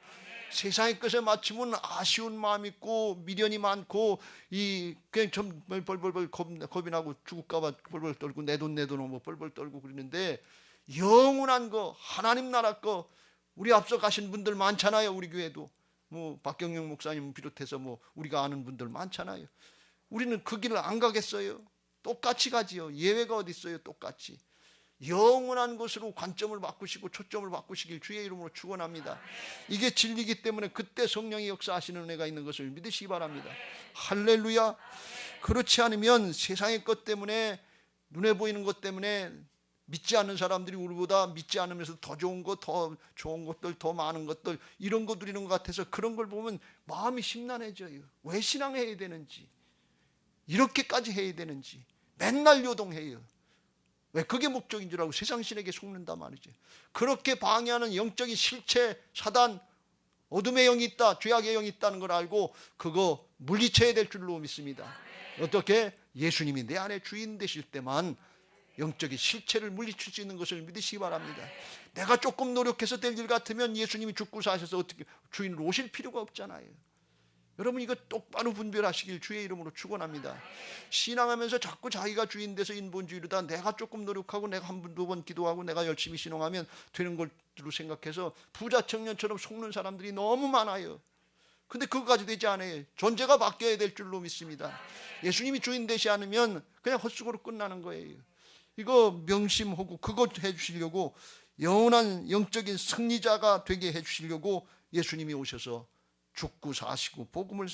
세상의 것에 맞추면 아쉬운 마음 있고 미련이 많고 그냥 좀 벌벌벌 겁이 나고 죽을까봐 벌벌 떨고 내 돈 하고 벌벌 떨고 그러는데, 영원한 거, 하나님 나라 거, 우리 앞서 가신 분들 많잖아요. 우리 교회도 뭐 박경영 목사님 비롯해서 뭐 우리가 아는 분들 많잖아요. 우리는 그 길을 안 가겠어요? 똑같이 가지요. 예외가 어디 있어요? 똑같이 영원한 것으로 관점을 바꾸시고 초점을 바꾸시길 주의 이름으로 축원합니다. 이게 진리이기 때문에 그때 성령이 역사하시는 은혜가 있는 것을 믿으시기 바랍니다. 할렐루야. 그렇지 않으면 세상의 것 때문에, 눈에 보이는 것 때문에 믿지 않는 사람들이 우리보다 믿지 않으면서 더 좋은 것, 더 좋은 것들, 더 많은 것들, 이런 거 누리는 것 같아서 그런 걸 보면 마음이 심란해져요. 왜 신앙해야 되는지, 이렇게까지 해야 되는지, 맨날 요동해요. 왜? 그게 목적인 줄 알고 세상 신에게 속는단 말이죠. 그렇게 방해하는 영적인 실체, 사단, 어둠의 영이 있다, 죄악의 영이 있다는 걸 알고 그거 물리쳐야 될 줄로 믿습니다. 어떻게? 예수님이 내 안에 주인 되실 때만 영적인 실체를 물리칠 수 있는 것을 믿으시기 바랍니다. 내가 조금 노력해서 될 일 같으면 예수님이 죽고 사셔서 어떻게 주인으로 오실 필요가 없잖아요. 여러분, 이거 똑바로 분별하시길 주의 이름으로 축원합니다. 신앙하면서 자꾸 자기가 주인 돼서 인본주의로다 내가 조금 노력하고 내가 한 번, 두 번 기도하고 내가 열심히 신앙하면 되는 걸로 생각해서 부자 청년처럼 속는 사람들이 너무 많아요. 근데 그거까지 되지 않아요. 존재가 바뀌어야 될 줄로 믿습니다. 예수님이 주인 되지 않으면 그냥 헛수고로 끝나는 거예요. 이거 명심하고 그거 해주시려고, 영원한 영적인 승리자가 되게 해주시려고 예수님이 오셔서 죽고 사시고 복음을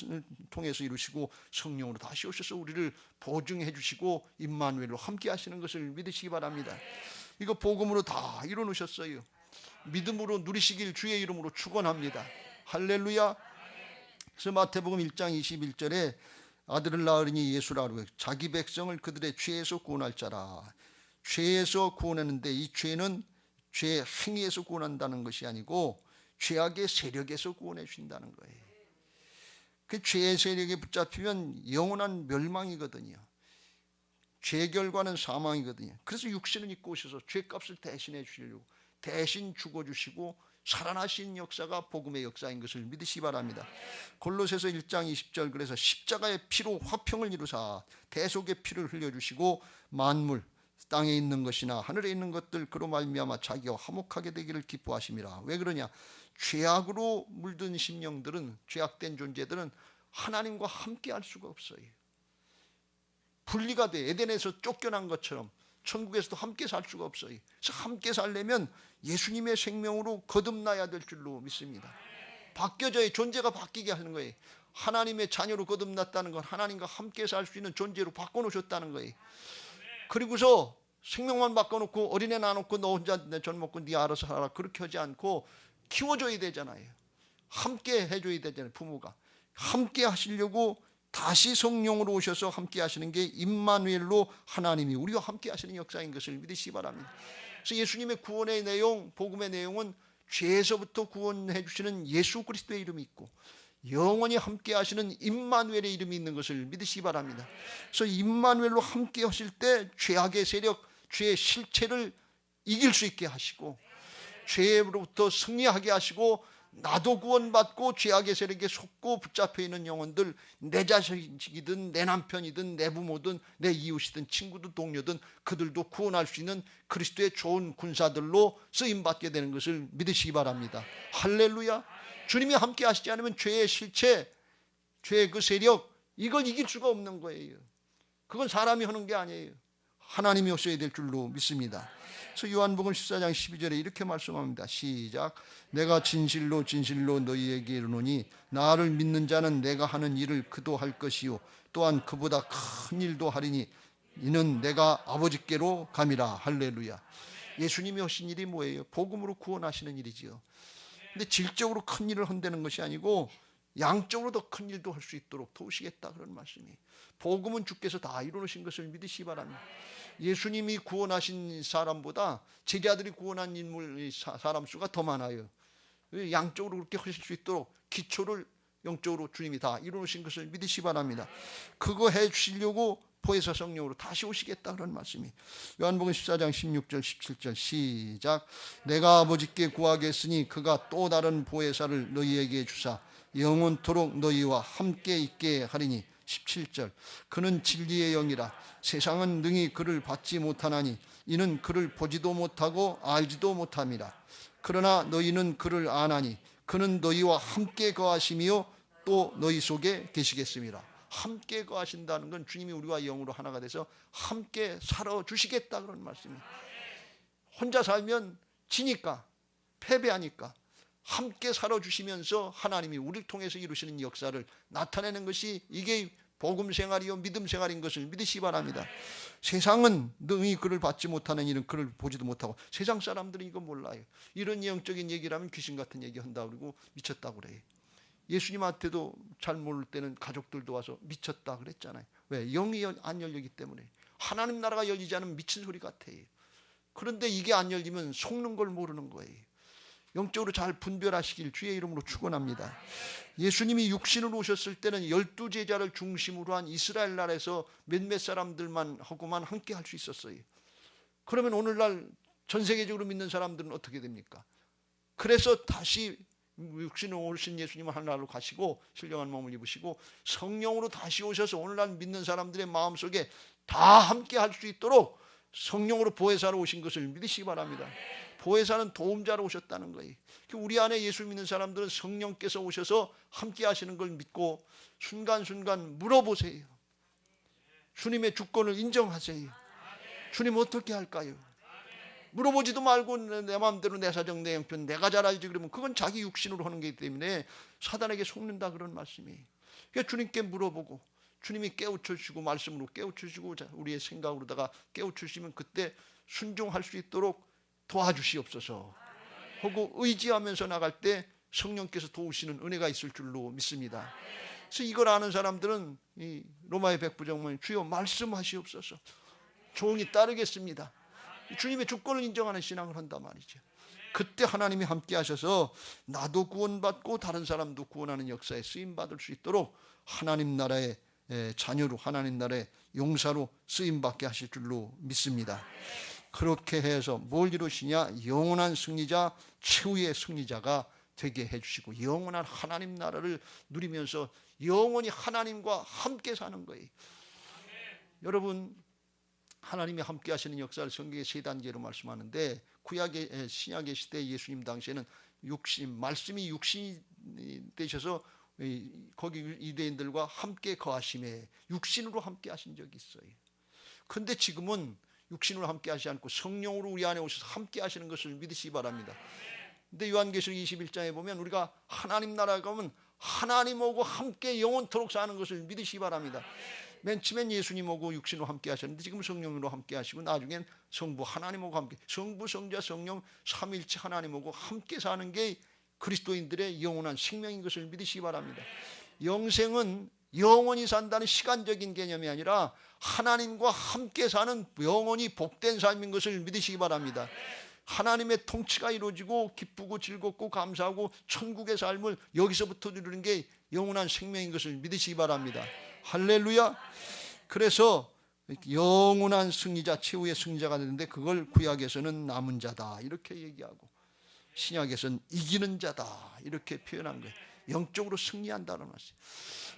통해서 이루시고 성령으로 다시 오셔서 우리를 보증해 주시고 임마누엘로 함께 하시는 것을 믿으시기 바랍니다. 이거 복음으로 다 이뤄 놓으셨어요. 믿음으로 누리시길 주의 이름으로 축원합니다. 할렐루야. 그래서 마태복음 1장 21절에 아들을 낳으리니 예수라 그러고, 자기 백성을 그들의 죄에서 구원할 자라. 죄에서 구원하는데 이 죄는 죄의 행위에서 구원한다는 것이 아니고 죄악의 세력에서 구원해 주신다는 거예요. 그 죄의 세력에 붙잡히면 영원한 멸망이거든요. 죄 결과는 사망이거든요. 그래서 육신을 입고 오셔서 죄값을 대신해 주시려고 대신 죽어주시고 살아나신 역사가 복음의 역사인 것을 믿으시기 바랍니다. 골로새서 1장 20절, 그래서 십자가의 피로 화평을 이루사 대속의 피를 흘려주시고 만물 땅에 있는 것이나 하늘에 있는 것들 그로 말미암아 자기와 화목하게 되기를 기뻐하심이라. 왜 그러냐? 죄악으로 물든 심령들은, 죄악된 존재들은 하나님과 함께 할 수가 없어요. 분리가 돼. 에덴에서 쫓겨난 것처럼 천국에서도 함께 살 수가 없어요. 그래서 함께 살려면 예수님의 생명으로 거듭나야 될 줄로 믿습니다. 바뀌어져야 존재가 바뀌게 하는 거예요. 하나님의 자녀로 거듭났다는 건 하나님과 함께 살 수 있는 존재로 바꿔놓으셨다는 거예요. 그리고서 생명만 바꿔놓고 어린애 놔놓고 너 혼자 내 젖 먹고 네 알아서 살아라, 그렇게 하지 않고 키워줘야 되잖아요. 함께 해줘야 되잖아요. 부모가 함께 하시려고 다시 성령으로 오셔서 함께 하시는 게 임마누엘로 하나님이 우리와 함께 하시는 역사인 것을 믿으시기 바랍니다. 그래서 예수님의 구원의 내용, 복음의 내용은 죄에서부터 구원해 주시는 예수 그리스도의 이름이 있고 영원히 함께 하시는 임마누엘의 이름이 있는 것을 믿으시기 바랍니다. 그래서 임마누엘로 함께 하실 때 죄악의 세력, 죄의 실체를 이길 수 있게 하시고 죄로부터 승리하게 하시고 나도 구원받고 죄악의 세력에 속고 붙잡혀 있는 영혼들, 내 자식이든 내 남편이든 내 부모든 내 이웃이든 친구든 동료든 그들도 구원할 수 있는 그리스도의 좋은 군사들로 쓰임받게 되는 것을 믿으시기 바랍니다. 할렐루야. 주님이 함께 하시지 않으면 죄의 실체, 죄의 그 세력, 이걸 이길 수가 없는 거예요. 그건 사람이 하는 게 아니에요. 하나님이 오셔야 될 줄로 믿습니다. 그래서 요한복음 14장 12절에 이렇게 말씀합니다. 시작. 내가 진실로 진실로 너희에게 이르노니 나를 믿는 자는 내가 하는 일을 그도 할 것이요 또한 그보다 큰 일도 하리니 이는 내가 아버지께로 감이라. 할렐루야. 예수님이 하신 일이 뭐예요? 복음으로 구원하시는 일이지요. 근데 질적으로 큰 일을 한다는 것이 아니고 양적으로 더 큰 일도 할 수 있도록 도우시겠다, 그런 말씀이에요. 복음은 주께서 다 이루신 것을 믿으시기 바랍니다. 예수님이 구원하신 사람보다 제자들이 구원한 인물, 사람 수가 더 많아요. 양적으로 그렇게 하실 수 있도록 기초를 영적으로 주님이 다 이루신 것을 믿으시기 바랍니다. 그거 해 주시려고 보혜사 성령으로 다시 오시겠다, 그런 말씀이. 요한복음 14장 16절 17절 시작. 내가 아버지께 구하겠으니 그가 또 다른 보혜사를 너희에게 주사 영원토록 너희와 함께 있게 하리니. 17절 그는 진리의 영이라 세상은 능히 그를 받지 못하나니 이는 그를 보지도 못하고 알지도 못함이라. 그러나 너희는 그를 아나니 그는 너희와 함께 거하시며 또 너희 속에 계시겠습니다. 함께 거하신다는 건 주님이 우리와 영으로 하나가 돼서 함께 살아주시겠다, 그런 말씀이에요. 혼자 살면 지니까, 패배하니까 함께 살아주시면서 하나님이 우리를 통해서 이루시는 역사를 나타내는 것이 이게 복음 생활이요 믿음 생활인 것을 믿으시기 바랍니다. 세상은 능히 그를 받지 못하는 이는 그를 보지도 못하고, 세상 사람들은 이거 몰라요. 이런 영적인 얘기를 하면 귀신 같은 얘기 한다 그러고 미쳤다고 그래요. 예수님한테도 잘 모를 때는 가족들도 와서 미쳤다 그랬잖아요. 왜? 영이 안 열리기 때문에. 하나님 나라가 열리지 않으면 미친 소리 같아요. 그런데 이게 안 열리면 속는 걸 모르는 거예요. 영적으로 잘 분별하시길 주의 이름으로 축원합니다. 예수님이 육신으로 오셨을 때는 12제자를 중심으로 한 이스라엘 나라에서 몇몇 사람들만 하고만 함께 할 수 있었어요. 그러면 오늘날 전 세계적으로 믿는 사람들은 어떻게 됩니까? 그래서 다시 육신으로 오신 예수님은 하늘나라로 가시고 신령한 몸을 입으시고 성령으로 다시 오셔서 오늘날 믿는 사람들의 마음속에 다 함께 할 수 있도록 성령으로 보혜사로 오신 것을 믿으시기 바랍니다. 보혜사는 도움자로 오셨다는 거예요. 우리 안에 예수 믿는 사람들은 성령께서 오셔서 함께 하시는 걸 믿고 순간순간 물어보세요. 주님의 주권을 인정하세요. 주님 어떻게 할까요? 물어보지도 말고 내 마음대로 내 사정 내 형편 내가 잘 알지 그러면 그건 자기 육신으로 하는 거기 때문에 사단에게 속는다 그런 말씀이에요. 그러니까 주님께 물어보고 주님이 깨우쳐주시고 말씀으로 깨우쳐주시고 우리의 생각으로다가 깨우쳐주시면 그때 순종할 수 있도록 도와주시옵소서 하고 의지하면서 나갈 때 성령께서 도우시는 은혜가 있을 줄로 믿습니다. 그래서 이걸 아는 사람들은 이 로마의 백부장만 주여 말씀하시옵소서 종이 따르겠습니다. 주님의 주권을 인정하는 신앙을 한단 말이죠. 그때 하나님이 함께 하셔서 나도 구원받고 다른 사람도 구원하는 역사에 쓰임받을 수 있도록 하나님 나라의 자녀로 하나님 나라의 용사로 쓰임받게 하실 줄로 믿습니다. 그렇게 해서 뭘 이루시냐? 영원한 승리자, 최후의 승리자가 되게 해주시고 영원한 하나님 나라를 누리면서 영원히 하나님과 함께 사는 거예요. 여러분 하나님이 함께 하시는 역사를 성경에 세 단계로 말씀하는데 구약의 신약의 시대 예수님 당시에는 육신 말씀이 육신이 되셔서 거기 유대인들과 함께 거하심에 육신으로 함께 하신 적이 있어요. 그런데 지금은 육신으로 함께 하시지 않고 성령으로 우리 안에 오셔서 함께 하시는 것을 믿으시기 바랍니다. 근데 요한계시록 21장에 보면 우리가 하나님 나라에 가면 하나님하고 함께 영원토록 사는 것을 믿으시기 바랍니다. 맨 처음엔 예수님하고 육신으로 함께 하셨는데 지금 성령으로 함께 하시고 나중엔 성부 하나님하고 함께 성부 성자 성령 삼위일체 하나님하고 함께 사는 게 그리스도인들의 영원한 생명인 것을 믿으시기 바랍니다. 영생은 영원히 산다는 시간적인 개념이 아니라 하나님과 함께 사는 영원히 복된 삶인 것을 믿으시기 바랍니다. 하나님의 통치가 이루어지고 기쁘고 즐겁고 감사하고 천국의 삶을 여기서부터 누리는 게 영원한 생명인 것을 믿으시기 바랍니다. 할렐루야. 그래서 영원한 승리자 최후의 승리자가 되는데 그걸 구약에서는 남은 자다 이렇게 얘기하고 신약에서는 이기는 자다 이렇게 표현한 거예요. 영적으로 승리한다는 말씀.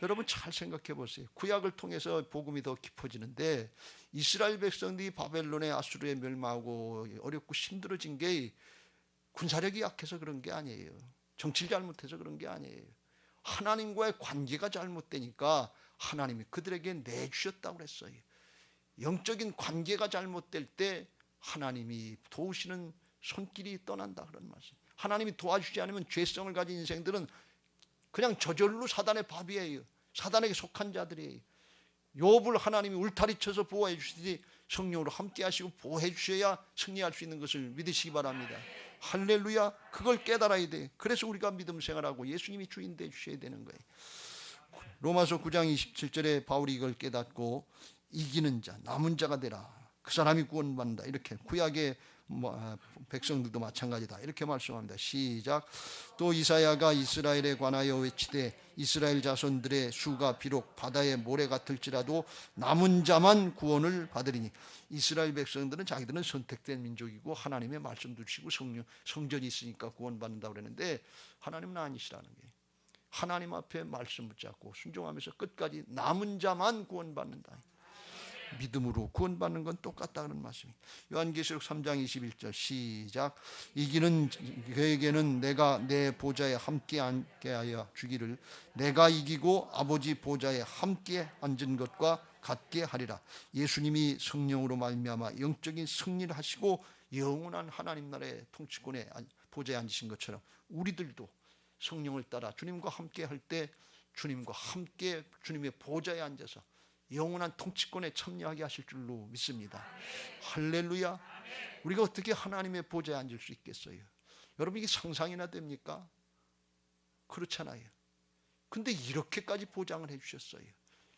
여러분 잘 생각해 보세요. 구약을 통해서 복음이 더 깊어지는데 이스라엘 백성들이 바벨론의 아수르에 멸망하고 어렵고 힘들어진 게 군사력이 약해서 그런 게 아니에요. 정치를 잘못해서 그런 게 아니에요. 하나님과의 관계가 잘못되니까 하나님이 그들에게 내주셨다고 그랬어요. 영적인 관계가 잘못될 때 하나님이 도우시는 손길이 떠난다 그런 말씀. 하나님이 도와주지 않으면 죄성을 가진 인생들은 그냥 저절로 사단의 밥이에요. 사단에게 속한 자들이에요. 욥을 하나님이 울타리 쳐서 보호해 주시듯이 성령으로 함께 하시고 보호해 주셔야 승리할 수 있는 것을 믿으시기 바랍니다. 할렐루야. 그걸 깨달아야 돼. 그래서 우리가 믿음 생활하고 예수님이 주인 돼 주셔야 되는 거예요. 로마서 9장 27절에 바울이 이걸 깨닫고 이기는 자, 남은 자가 되라. 그 사람이 구원받는다. 이렇게 구약의 백성들도 마찬가지다. 이렇게 말씀합니다. 시작. 또 이사야가 이스라엘에 관하여 외치되 이스라엘 자손들의 수가 비록 바다의 모래 같을지라도 남은 자만 구원을 받으리니. 이스라엘 백성들은 자기들은 선택된 민족이고 하나님의 말씀도 주시고 성전이 있으니까 구원받는다고 그랬는데 하나님은 아니시라는 거예요. 하나님 앞에 말씀 붙잡고 순종하면서 끝까지 남은 자만 구원받는다. 믿음으로 구원받는 건 똑같다는 말씀입니다. 요한계시록 3장 21절 시작. 이기는 그에게는 내가 내 보좌에 함께 하여 주기를 내가 이기고 아버지 보좌에 함께 앉은 것과 같게 하리라. 예수님이 성령으로 말미암아 영적인 승리를 하시고 영원한 하나님 나라의 통치권에 보좌에 앉으신 것처럼 우리들도 성령을 따라 주님과 함께 할 때 주님과 함께 주님의 보좌에 앉아서 영원한 통치권에 참여하게 하실 줄로 믿습니다. 할렐루야. 우리가 어떻게 하나님의 보좌에 앉을 수 있겠어요? 여러분 이게 상상이나 됩니까? 그렇잖아요. 근데 이렇게까지 보장을 해주셨어요.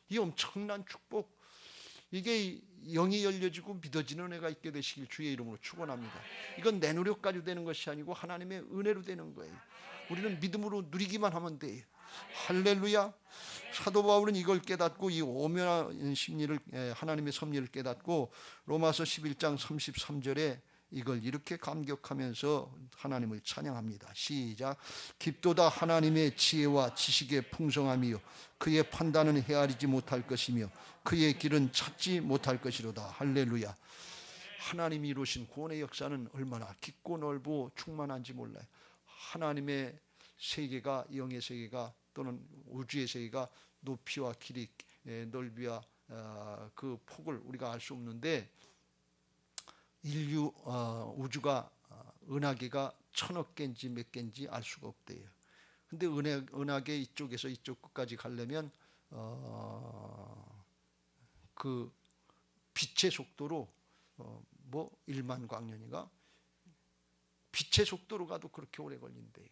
이 엄청난 축복, 이게 영이 열려지고 믿어지는 은혜가 있게 되시길 주의 이름으로 축원합니다. 이건 내 노력 가지고 되는 것이 아니고 하나님의 은혜로 되는 거예요. 우리는 믿음으로 누리기만 하면 돼요. 할렐루야. 사도 바울은 이걸 깨닫고 이 오묘한 심리를 하나님의 섭리를 깨닫고 로마서 11장 33절에 이걸 이렇게 감격하면서 하나님을 찬양합니다. 시작. 깊도다 하나님의 지혜와 지식의 풍성함이요 그의 판단은 헤아리지 못할 것이며 그의 길은 찾지 못할 것이로다. 할렐루야. 하나님이 이루신 구원의 역사는 얼마나 깊고 넓고 충만한지 몰라요. 하나님의 세계가, 영의 세계가 또는 우주의 세계가 높이와 길이, 넓이와 그 폭을 우리가 알 수 없는데, 인류 우주가 은하계가 1000억 개인지 몇 개인지 알 수가 없대요. 근데 은하계 이쪽에서 이쪽 끝까지 가려면 그 빛의 속도로 뭐 1만 광년인가, 빛의 속도로 가도 그렇게 오래 걸린대요.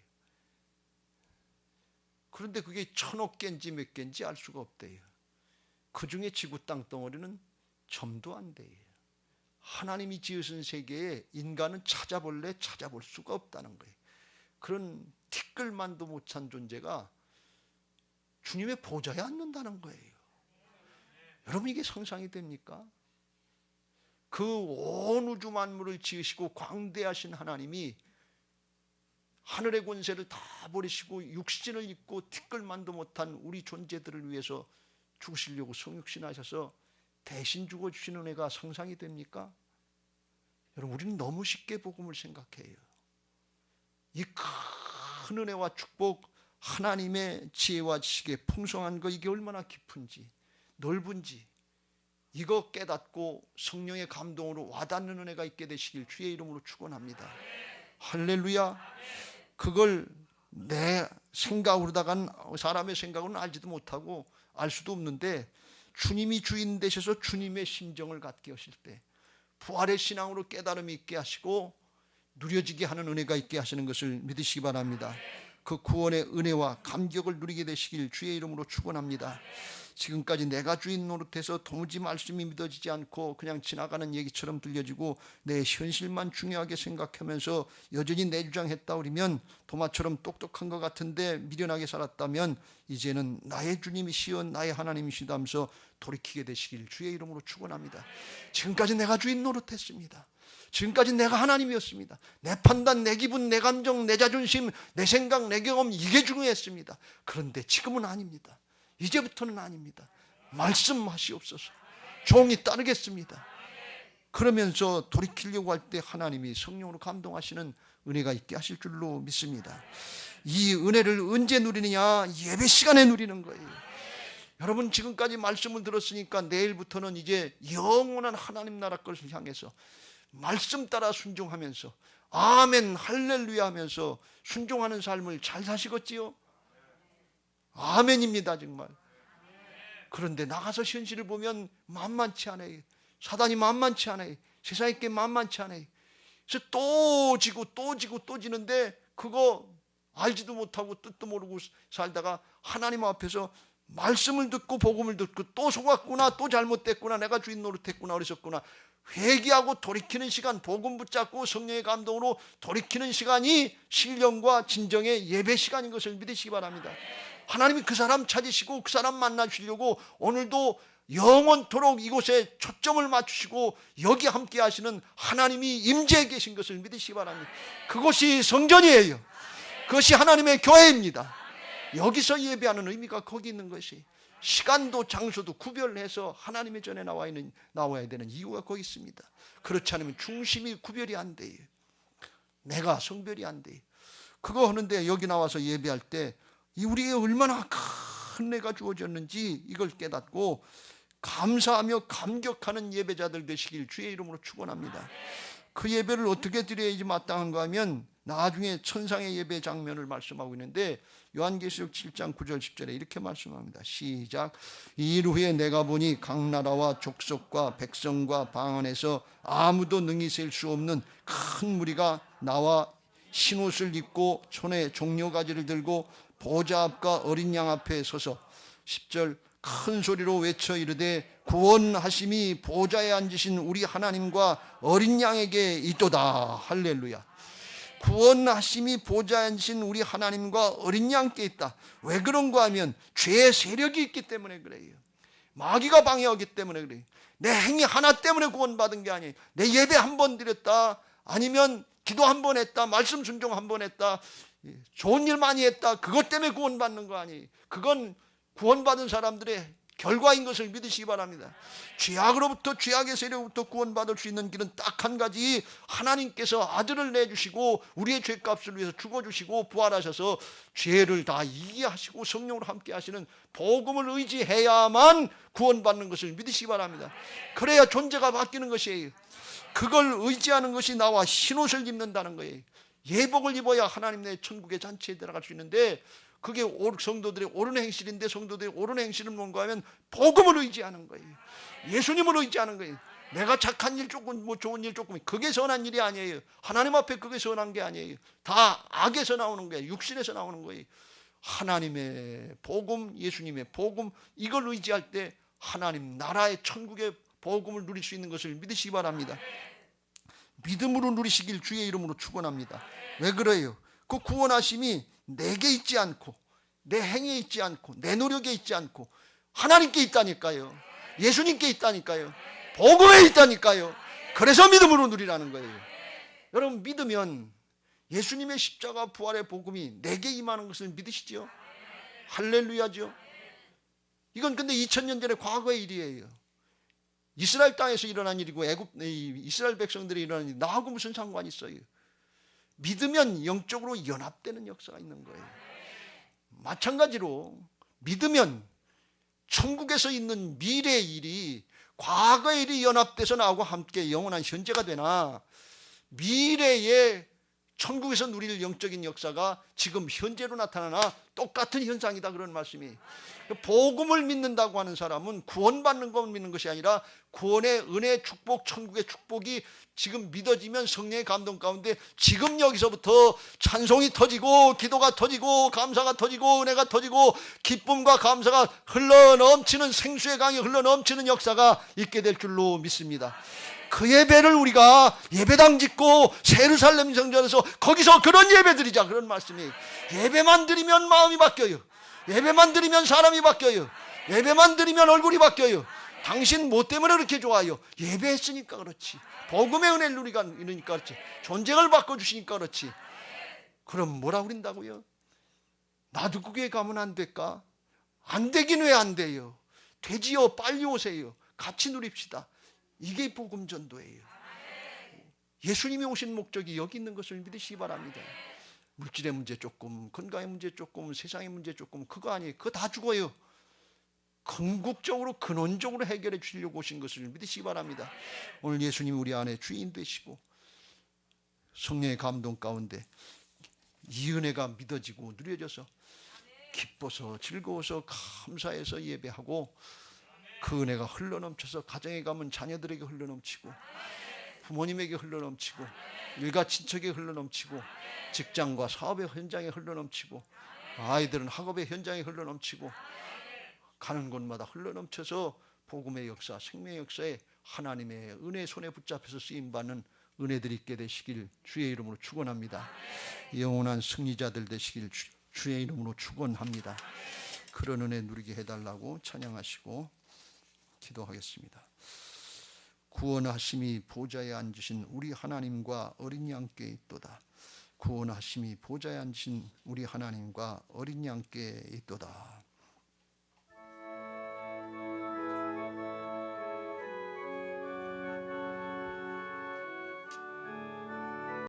그런데 그게 1000억 개인지 몇 개인지 알 수가 없대요. 그 중에 지구 땅덩어리는 점도 안 돼요. 하나님이 지으신 세계에 인간은 찾아볼 수가 없다는 거예요. 그런 티끌만도 못한 존재가 주님의 보좌에 앉는다는 거예요. 여러분, 이게 상상이 됩니까? 그 온 우주 만물을 지으시고 광대하신 하나님이 하늘의 권세를 다 버리시고 육신을 입고 티끌만도 못한 우리 존재들을 위해서 죽으시려고 성육신하셔서 대신 죽어주시는 은혜가 상상이 됩니까? 여러분, 우리는 너무 쉽게 복음을 생각해요. 이 큰 은혜와 축복, 하나님의 지혜와 지식의 풍성한 거, 이게 얼마나 깊은지 넓은지, 이거 깨닫고 성령의 감동으로 와닿는 은혜가 있게 되시길 주의 이름으로 축원합니다. 할렐루야. 그걸 내 생각으로다간, 사람의 생각으로는 알지도 못하고 알 수도 없는데, 주님이 주인 되셔서 주님의 심정을 갖게 하실 때 부활의 신앙으로 깨달음이 있게 하시고 누려지게 하는 은혜가 있게 하시는 것을 믿으시기 바랍니다. 그 구원의 은혜와 감격을 누리게 되시길 주의 이름으로 축원합니다. 지금까지 내가 주인 노릇해서 도무지 말씀이 믿어지지 않고 그냥 지나가는 얘기처럼 들려지고 내 현실만 중요하게 생각하면서 여전히 내 주장했다 그러면, 도마처럼 똑똑한 것 같은데 미련하게 살았다면 이제는 나의 주님이시여 나의 하나님이시다면서 돌이키게 되시길 주의 이름으로 축원합니다. 지금까지 내가 주인 노릇했습니다. 지금까지 내가 하나님이었습니다. 내 판단, 내 기분, 내 감정, 내 자존심, 내 생각, 내 경험, 이게 중요했습니다. 그런데 지금은 아닙니다. 이제부터는 아닙니다. 말씀하시옵소서. 종이 따르겠습니다. 그러면서 돌이키려고 할 때 하나님이 성령으로 감동하시는 은혜가 있게 하실 줄로 믿습니다. 이 은혜를 언제 누리느냐? 예배 시간에 누리는 거예요. 여러분, 지금까지 말씀을 들었으니까 내일부터는 이제 영원한 하나님 나라 것을 향해서 말씀 따라 순종하면서 아멘 할렐루야 하면서 순종하는 삶을 잘 사시겠지요? 아멘입니다, 정말. 그런데 나가서 현실을 보면 만만치 않아요. 사단이 만만치 않아요. 세상의 게 만만치 않아요. 그래서 또 지고 또 지고 또 지는데 그거 알지도 못하고 뜻도 모르고 살다가 하나님 앞에서 말씀을 듣고 복음을 듣고 또 속았구나, 또 잘못됐구나, 내가 주인 노릇했구나, 그랬었구나, 회개하고 돌이키는 시간, 복음 붙잡고 성령의 감동으로 돌이키는 시간이 신령과 진정의 예배 시간인 것을 믿으시기 바랍니다. 하나님이 그 사람 찾으시고 그 사람 만나주시려고 오늘도 영원토록 이곳에 초점을 맞추시고 여기 함께 하시는 하나님이 임재해 계신 것을 믿으시기 바랍니다. 그것이 성전이에요. 그것이 하나님의 교회입니다. 여기서 예배하는 의미가 거기 있는 것이, 시간도 장소도 구별해서 하나님의 전에 나와야 되는 이유가 거기 있습니다. 그렇지 않으면 중심이 구별이 안 돼요. 내가 성별이 안 돼요. 그거 하는데 여기 나와서 예배할 때 우리에게 얼마나 큰 은혜가 주어졌는지 이걸 깨닫고 감사하며 감격하는 예배자들 되시길 주의 이름으로 축원합니다. 그 예배를 어떻게 드려야지 마땅한가 하면 나중에 천상의 예배 장면을 말씀하고 있는데 요한계시록 7장 9절 10절에 이렇게 말씀합니다. 시작. 이 일 후에 내가 보니 각 나라와 족속과 백성과 방 안에서 아무도 능히 셀 수 없는 큰 무리가 나와 흰옷을 입고 손에 종려가지를 들고 보좌 앞과 어린 양 앞에 서서 10절 큰 소리로 외쳐 이르되 구원하심이 보좌에 앉으신 우리 하나님과 어린 양에게 있도다. 할렐루야. 구원하심이 보좌에 앉으신 우리 하나님과 어린 양께 있다. 왜 그런가 하면 죄의 세력이 있기 때문에 그래요. 마귀가 방해하기 때문에 그래요. 내 행위 하나 때문에 구원받은 게 아니에요. 내 예배 한 번 드렸다, 아니면 기도 한 번 했다, 말씀 순종 한 번 했다, 좋은 일 많이 했다, 그것 때문에 구원받는 거 아니에요. 그건 구원받은 사람들의 결과인 것을 믿으시기 바랍니다. 죄악으로부터, 죄악의 세력부터 구원받을 수 있는 길은 딱 한 가지, 하나님께서 아들을 내주시고 우리의 죄값을 위해서 죽어주시고 부활하셔서 죄를 다 이기하시고 성령으로 함께 하시는 복음을 의지해야만 구원받는 것을 믿으시기 바랍니다. 그래야 존재가 바뀌는 것이에요. 그걸 의지하는 것이 나와 흰옷을 입는다는 거예요. 예복을 입어야 하나님 내 천국의 잔치에 들어갈 수 있는데, 그게 성도들의 옳은 행실인데, 성도들의 옳은 행실은 뭔가 하면 복음을 의지하는 거예요. 예수님을 의지하는 거예요. 내가 착한 일 조금, 뭐 좋은 일 조금, 그게 선한 일이 아니에요. 하나님 앞에 그게 선한 게 아니에요. 다 악에서 나오는 거예요. 육신에서 나오는 거예요. 하나님의 복음, 예수님의 복음, 이걸 의지할 때 하나님 나라의 천국의 복음을 누릴 수 있는 것을 믿으시기 바랍니다. 믿음으로 누리시길 주의 이름으로 축원합니다. 왜 그래요? 그 구원하심이 내게 있지 않고, 내 행위에 있지 않고, 내 노력에 있지 않고 하나님께 있다니까요. 예수님께 있다니까요. 복음에 있다니까요. 그래서 믿음으로 누리라는 거예요. 여러분, 믿으면 예수님의 십자가 부활의 복음이 내게 임하는 것을 믿으시죠? 할렐루야죠. 이건 근데 2000년 전의 과거의 일이에요. 이스라엘 땅에서 일어난 일이고 이스라엘 백성들이 일어난 일, 나하고 무슨 상관이 있어요? 믿으면 영적으로 연합되는 역사가 있는 거예요. 마찬가지로 믿으면 천국에서 있는 미래의 일이 과거의 일이 연합돼서 나하고 함께 영원한 현재가 되나, 미래의 천국에서 누릴 영적인 역사가 지금 현재로 나타나나 똑같은 현상이다, 그런 말씀이. 복음을 믿는다고 하는 사람은 구원받는 것을 믿는 것이 아니라 구원의 은혜, 축복, 천국의 축복이 지금 믿어지면 성령의 감동 가운데 지금 여기서부터 찬송이 터지고 기도가 터지고 감사가 터지고 은혜가 터지고 기쁨과 감사가 흘러넘치는, 생수의 강이 흘러넘치는 역사가 있게 될 줄로 믿습니다. 그 예배를 우리가 예배당 짓고 예루살렘 성전에서 거기서 그런 예배 드리자, 그런 말씀이. 예배만 드리면 마음이 바뀌어요. 예배만 드리면 사람이 바뀌어요. 예배만 드리면 얼굴이 바뀌어요. 당신 뭐 때문에 그렇게 좋아요? 예배했으니까 그렇지. 복음의 은혜를 누리니까 그렇지. 전쟁을 바꿔주시니까 그렇지. 그럼 뭐라 그런다고요? 나도 그게 가면 안 될까? 안 되긴 왜 안 돼요? 되지요. 빨리 오세요. 같이 누립시다. 이게 복음 전도예요. 예수님이 오신 목적이 여기 있는 것을 믿으시기 바랍니다. 물질의 문제 조금, 건강의 문제 조금, 세상의 문제 조금, 그거 아니에요. 그거 다 죽어요. 궁극적으로 근원적으로 해결해 주시려고 오신 것을 믿으시기 바랍니다. 오늘 예수님이 우리 안에 주인 되시고 성령의 감동 가운데 이 은혜가 믿어지고 누려져서 기뻐서 즐거워서 감사해서 예배하고, 그 은혜가 흘러넘쳐서 가정에 가면 자녀들에게 흘러넘치고, 부모님에게 흘러넘치고, 일가 친척에게 흘러넘치고, 직장과 사업의 현장에 흘러넘치고, 아이들은 학업의 현장에 흘러넘치고, 가는 곳마다 흘러넘쳐서 복음의 역사, 생명의 역사에 하나님의 은혜의 손에 붙잡혀서 쓰임받는 은혜들이 있게 되시길 주의 이름으로 축원합니다. 영원한 승리자들 되시길 주의 이름으로 축원합니다. 그런 은혜 누리게 해달라고 찬양하시고 기도하겠습니다. 구원하심이 보좌에 앉으신 우리 하나님과 어린 양께 있도다. 구원하심이 보좌에 앉으신 우리 하나님과 어린 양께 있도다.